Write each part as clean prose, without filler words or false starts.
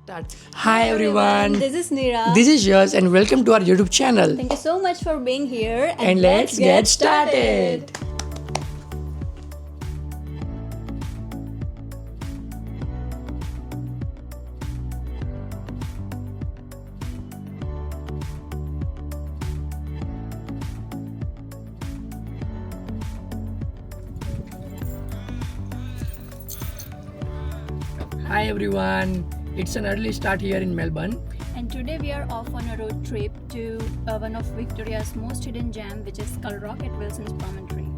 Start. Hi everyone. This is Neera. This is yours and welcome to our YouTube channel. Thank you so much for being here. And let's get started. Hi everyone. It's an early start here in Melbourne. And today we are off on a road trip to one of Victoria's most hidden gem, which is Skull Rock at Wilsons Promontory.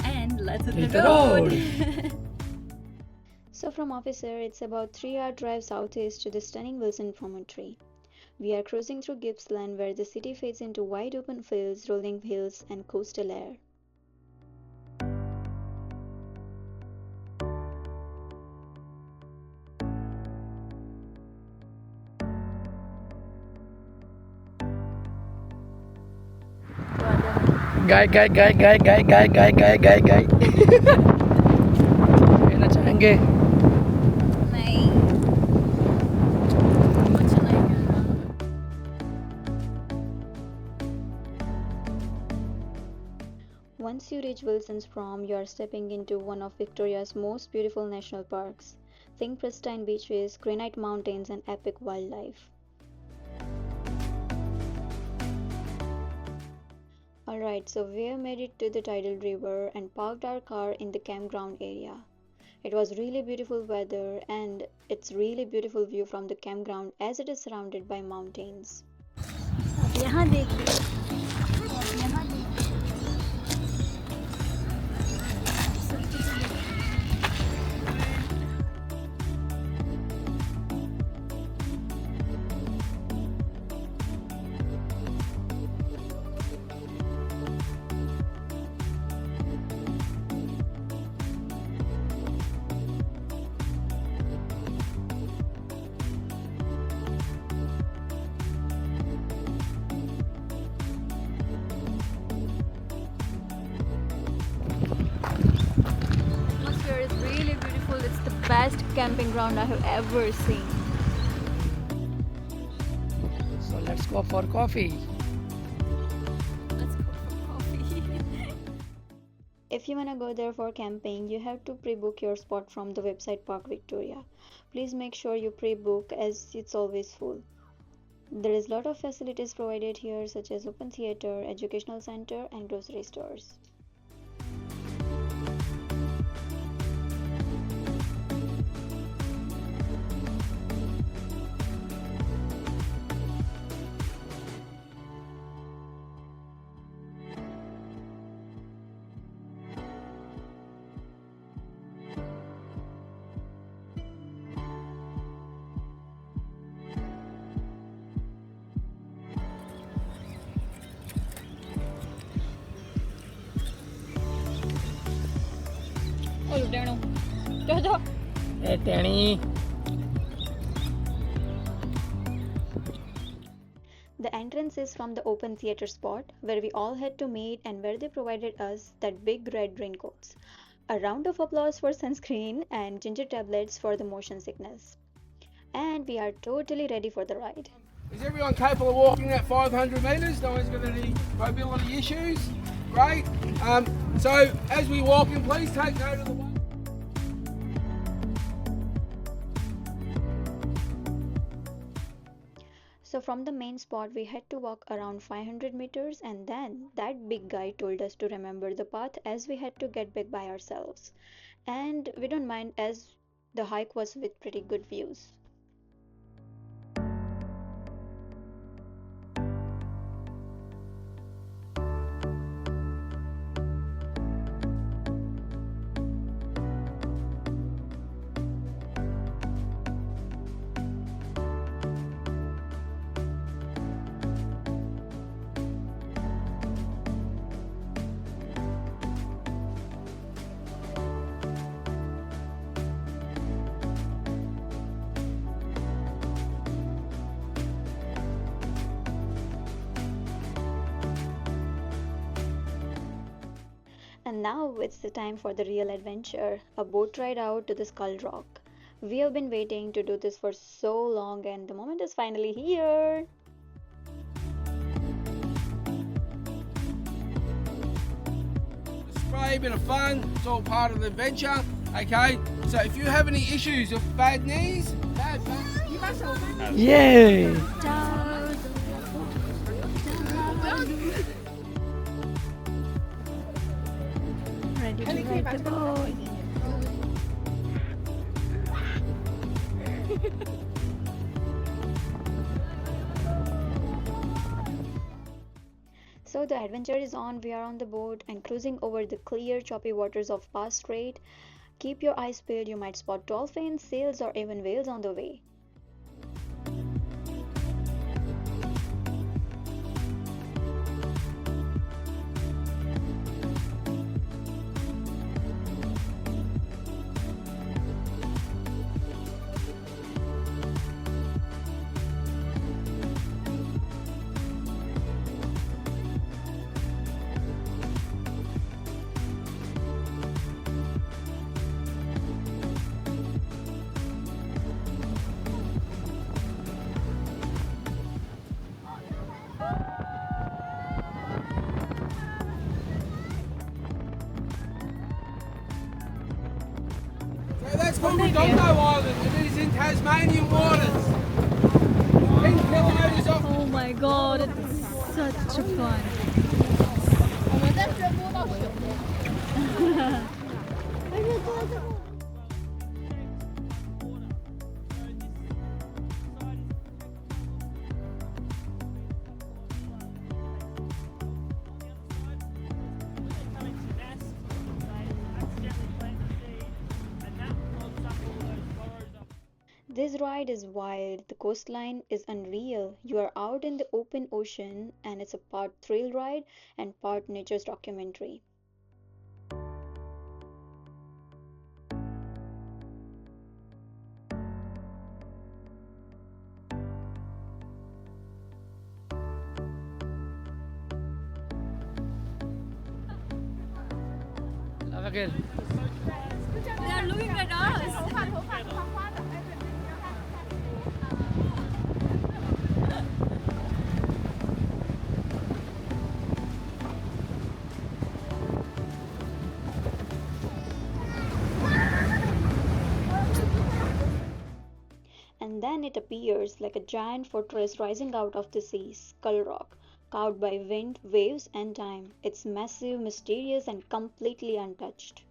And let's hit the road. So from Officer, it's about 3-hour drive southeast to the stunning Wilsons Promontory. We are cruising through Gippsland where the city fades into wide open fields, rolling hills and coastal air. Guy. कहना चाहेंगे? नहीं कुछ नहीं कहना. Once you reach Wilsons Prom, you are stepping into one of Victoria's most beautiful national parks. Think pristine beaches, granite mountains, and epic wildlife. Alright, so we have made it to the tidal river and parked our car in the campground area. It was really beautiful weather and it's really beautiful view from the campground as it is surrounded by mountains. यहाँ देखिए. Atmosphere is really beautiful. It's the best camping ground I have ever seen. So let's go for coffee. Let's go for coffee. If you wanna go there for camping, you have to pre-book your spot from the website Park Victoria. Please make sure you pre-book as it's always full. There is a lot of facilities provided here such as open theater, educational center and grocery stores. Hey Danny. The entrance is from the open theater spot where we all had to meet and where they provided us that big red raincoats. A round of applause for sunscreen and ginger tablets for the motion sickness. And we are totally ready for the ride. Is everyone capable of walking that 500 metres? No one's got any mobility issues? Great. So as we walk in, please take note of the way. So from the main spot we had to walk around 500 meters and then that big guy told us to remember the path as we had to get back by ourselves. And we don't mind as the hike was with pretty good views. And now it's the time for the real adventure, a boat ride out to the Skull Rock. We have been waiting to do this for so long, and the moment is finally here. Spray, bit of fun, it's all part of the adventure. Okay, so if you have any issues of bad knees, Yay! Ready to ride the boat. So the adventure is on. We are on the boat and cruising over the clear, choppy waters of Bass Strait. Keep your eyes peeled, you might spot dolphins, seals, or even whales on the way. so that's called Redondo Island, and it is in Tasmanian waters. 10 kilometres off. Oh my god, it's such a fun. This ride is wild. The coastline is unreal. You are out in the open ocean, and it's a part thrill ride and part nature's documentary. Again. They are looking at us. And then it appears like a giant fortress rising out of the sea, Skull Rock, carved by wind, waves, and time. It's massive, mysterious, and completely untouched.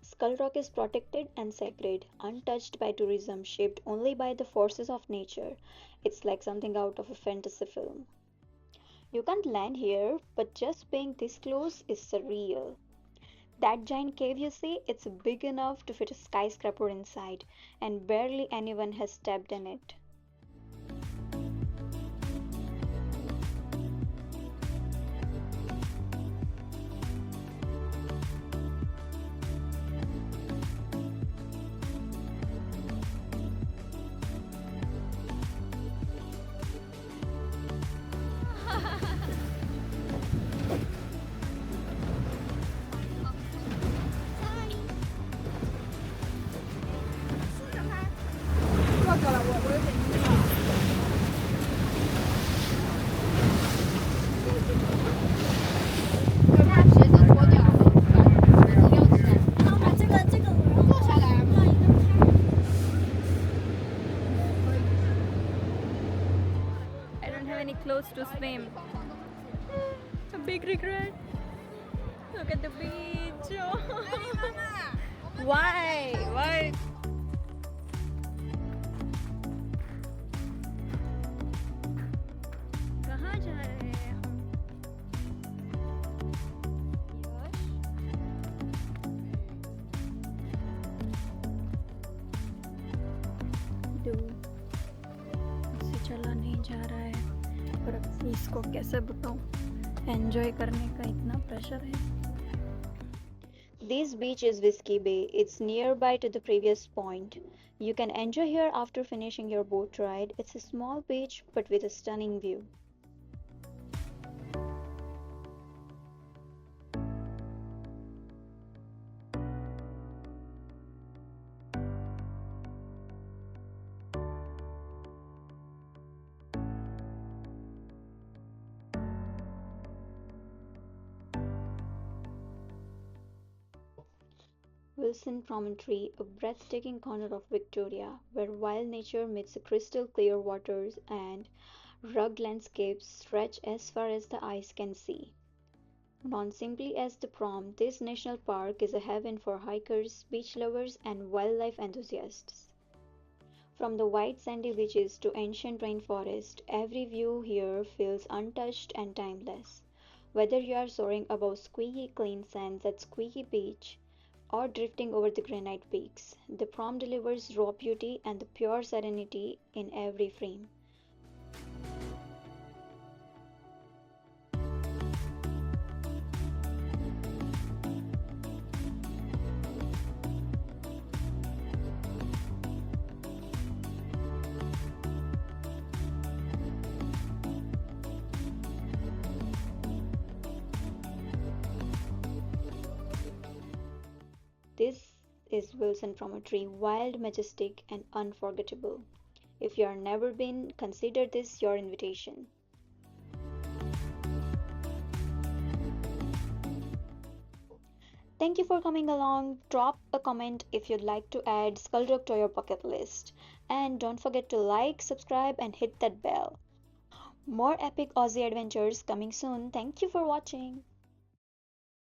Skull Rock is protected and sacred, untouched by tourism, shaped only by the forces of nature. It's like something out of a fantasy film. You can't land here, but just being this close is surreal. That giant cave you see, it's big enough to fit a skyscraper inside, and barely anyone has stepped in it. I don't have any clothes to swim. A big regret. Look at the beach. Why? Why? कहाँ जा रहे हैं हम? इससे चला नहीं जा रहा है अब इसको कैसे बताऊँ, एंजॉय करने का इतना प्रेशर है. This beach is Whiskey Bay. It's nearby to the previous point. You can enjoy here after finishing your boat ride. It's a small beach but with a stunning view. Wilsons Promontory, a breathtaking corner of Victoria, where wild nature meets crystal clear waters and rugged landscapes stretch as far as the eyes can see. Known simply as the Prom, this national park is a heaven for hikers, beach lovers, and wildlife enthusiasts. From the white sandy beaches to ancient rainforest, every view here feels untouched and timeless. Whether you are soaring above squeaky clean sands at Squeaky Beach, or drifting over the granite peaks, the Prom delivers raw beauty and the pure serenity in every frame. This is Wilsons Promontory, wild, majestic, and unforgettable. If you have never been, consider this your invitation. Thank you for coming along. Drop a comment if you'd like to add Skull Rock to your bucket list. And don't forget to like, subscribe, and hit that bell. More epic Aussie adventures coming soon. Thank you for watching.